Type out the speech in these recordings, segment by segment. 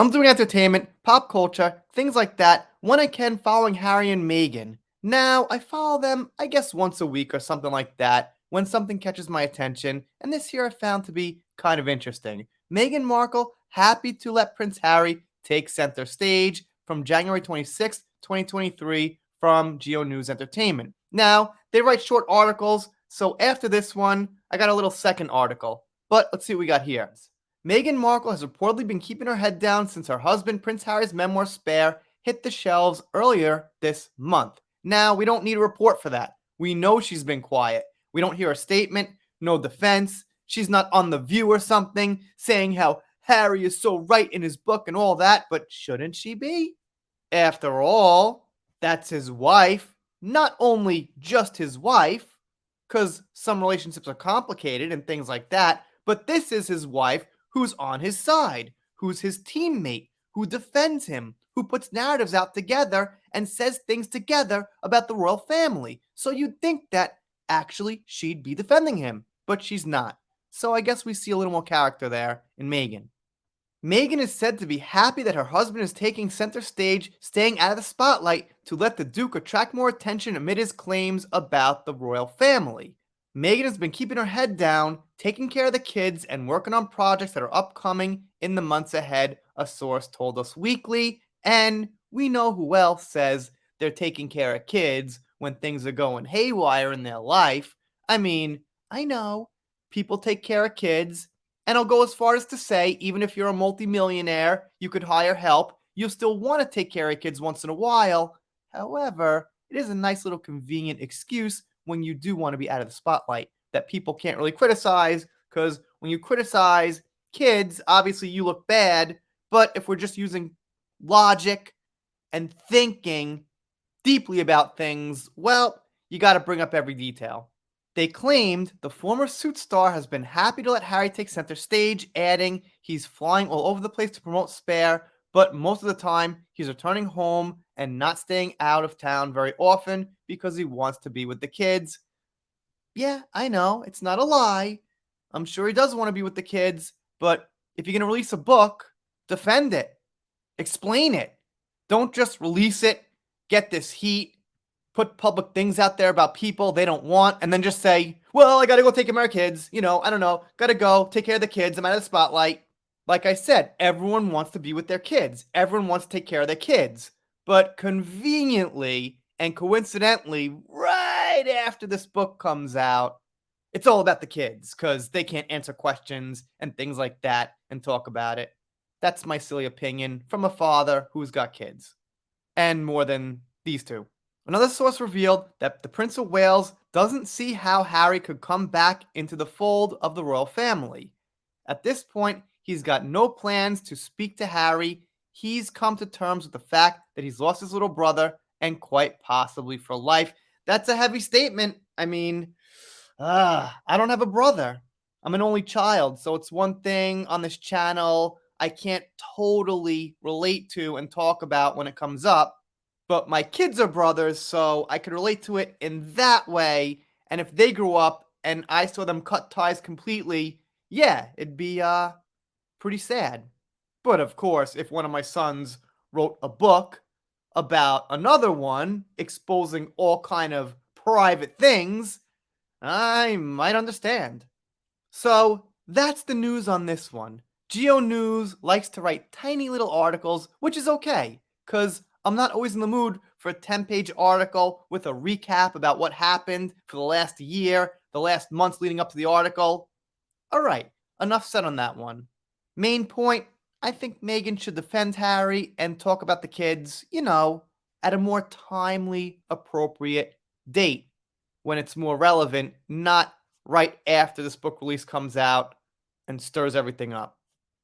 I'm doing entertainment, pop culture, things like that when I can following Harry and Meghan. Now, I follow them, I guess, once a week or something like that when something catches my attention, and this year I found to be kind of interesting. Meghan Markle happy to let Prince Harry take center stage from January 26th, 2023 from Geo News Entertainment. Now, they write short articles, so after this one, I got a little second article. But let's see what we got here. Meghan Markle has reportedly been keeping her head down since her husband Prince Harry's memoir Spare hit the shelves earlier this month. Now, we don't need a report for that. We know she's been quiet. We don't hear a statement, no defense. She's not on The View or something saying how Harry is so right in his book and all that, but shouldn't she be? After all, that's his wife. Not only just his wife, because some relationships are complicated and things like that, but this is his wife who's on his side, who's his teammate, who defends him, who puts narratives out together and says things together about the royal family. So you'd think that actually she'd be defending him, but she's not. So I guess we see a little more character there in Meghan. Meghan is said to be happy that her husband is taking center stage, staying out of the spotlight to let the Duke attract more attention amid his claims about the royal family. Meghan has been keeping her head down, taking care of the kids, and working on projects that are upcoming in the months ahead, a source told Us Weekly. And we know who else says they're taking care of kids when things are going haywire in their life. I mean, I know people take care of kids, and I'll go as far as to say, even if you're a multimillionaire, you could hire help. You'll still want to take care of kids once in a while. However, it is a nice little convenient excuse when you do want to be out of the spotlight that people can't really criticize, because when you criticize kids, obviously you look bad. But if we're just using logic and thinking deeply about things, well, you got to bring up every detail. They claimed the former Suits star has been happy to let Harry take center stage, adding he's flying all over the place to promote Spare, but most of the time he's returning home and not staying out of town very often because he wants to be with the kids. Yeah, I know, it's not a lie. I'm sure he does want to be with the kids, but if you're going to release a book, defend it. Explain it. Don't just release it, get this heat, put public things out there about people they don't want, and then just say, well, I gotta go take care of my kids. I don't know. Gotta go take care of the kids. I'm out of the spotlight. Like I said, everyone wants to be with their kids. Everyone wants to take care of their kids. But conveniently and coincidentally, right after this book comes out, it's all about the kids because they can't answer questions and things like that and talk about it. That's my silly opinion from a father who's got kids. And more than these two. Another source revealed that the Prince of Wales doesn't see how Harry could come back into the fold of the royal family. At this point, he's got no plans to speak to Harry. He's come to terms with the fact that he's lost his little brother and quite possibly for life. That's a heavy statement. I mean, I don't have a brother. I'm an only child, so it's one thing on this channel I can't totally relate to and talk about when it comes up. But my kids are brothers, so I could relate to it in that way. And if they grew up and I saw them cut ties completely, yeah, it'd be pretty sad. But of course, if one of my sons wrote a book about another one exposing all kind of private things, I might understand. So that's the news on this one. Geo News likes to write tiny little articles, which is okay, because I'm not always in the mood for a 10-page article with a recap about what happened for the last year, the last months leading up to the article. All right, enough said on that one. Main point, I think Meghan should defend Harry and talk about the kids, at a more timely, appropriate date when it's more relevant, not right after this book release comes out and stirs everything up.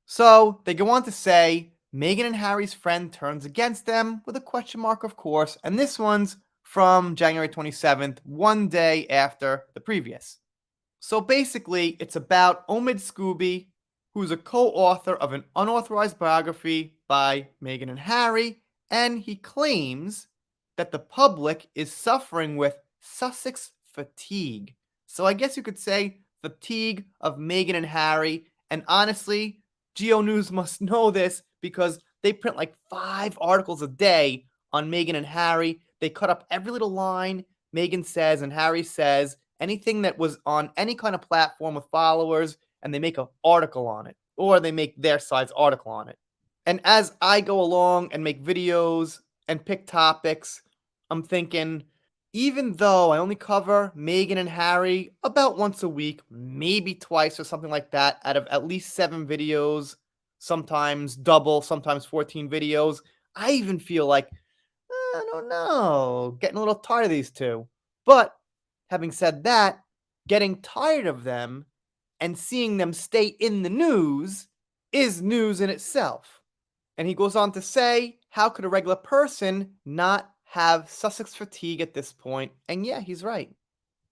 So they go on to say, Meghan and Harry's friend turns against them with a question mark, of course, and this one's from January 27th, one day after the previous. So basically, it's about Omid Scooby, who's a co-author of an unauthorized biography by Meghan and Harry, and he claims that the public is suffering with Sussex fatigue. So I guess you could say fatigue of Meghan and Harry, and honestly, Geo News must know this because they print like 5 articles a day on Meghan and Harry. They cut up every little line Meghan says and Harry says, anything that was on any kind of platform with followers, and they make an article on it, or they make their side's article on it. And as I go along and make videos and pick topics, I'm thinking, even though I only cover Meghan and Harry about once a week, maybe twice or something like that, out of at least 7 videos, sometimes double, sometimes 14 videos, I even feel like, I don't know, getting a little tired of these two. But having said that, getting tired of them and seeing them stay in the news is news in itself. And he goes on to say, how could a regular person not have Sussex fatigue at this point? And yeah, he's right.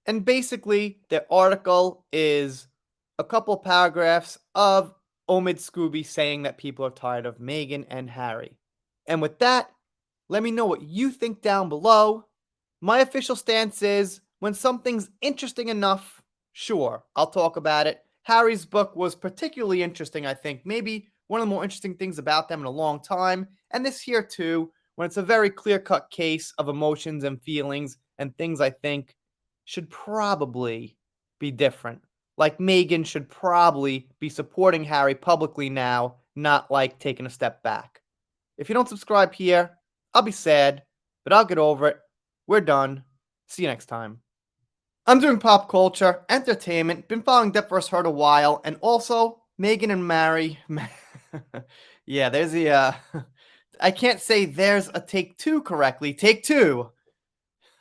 And basically, their article is a couple paragraphs of Omid Scooby saying that people are tired of Meghan and Harry. And with that, let me know what you think down below. My official stance is when something's interesting enough, sure, I'll talk about it. Harry's book was particularly interesting, I think. Maybe one of the more interesting things about them in a long time. And this here, too, when it's a very clear cut case of emotions and feelings and things I think should probably be different. Like Meghan should probably be supporting Harry publicly now, not like taking a step back. If you don't subscribe here, I'll be sad, but I'll get over it. We're done. See you next time. I'm doing pop culture, entertainment, been following Death vs. Heard a while, and also Meghan and Mary. Yeah, there's the, I can't say there's a take two correctly. Take two.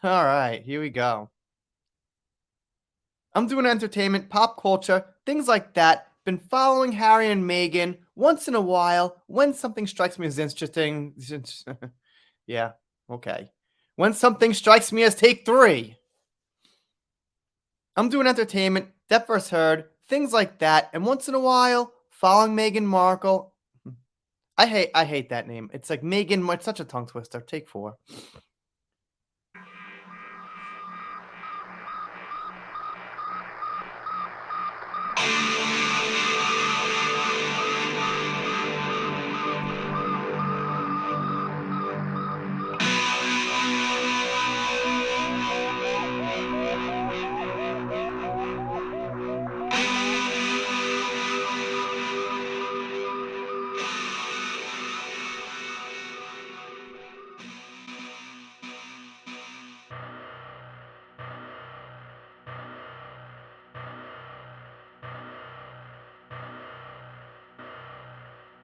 All right, here we go. I'm doing entertainment, pop culture, things like that. Been following Harry and Meghan once in a while when something strikes me as interesting. Yeah, okay. When something strikes me as take three. I'm doing entertainment, Death vs. Heard, things like that, and once in a while, following Meghan Markle. I hate that name. It's like Meghan, it's such a tongue twister. Take four.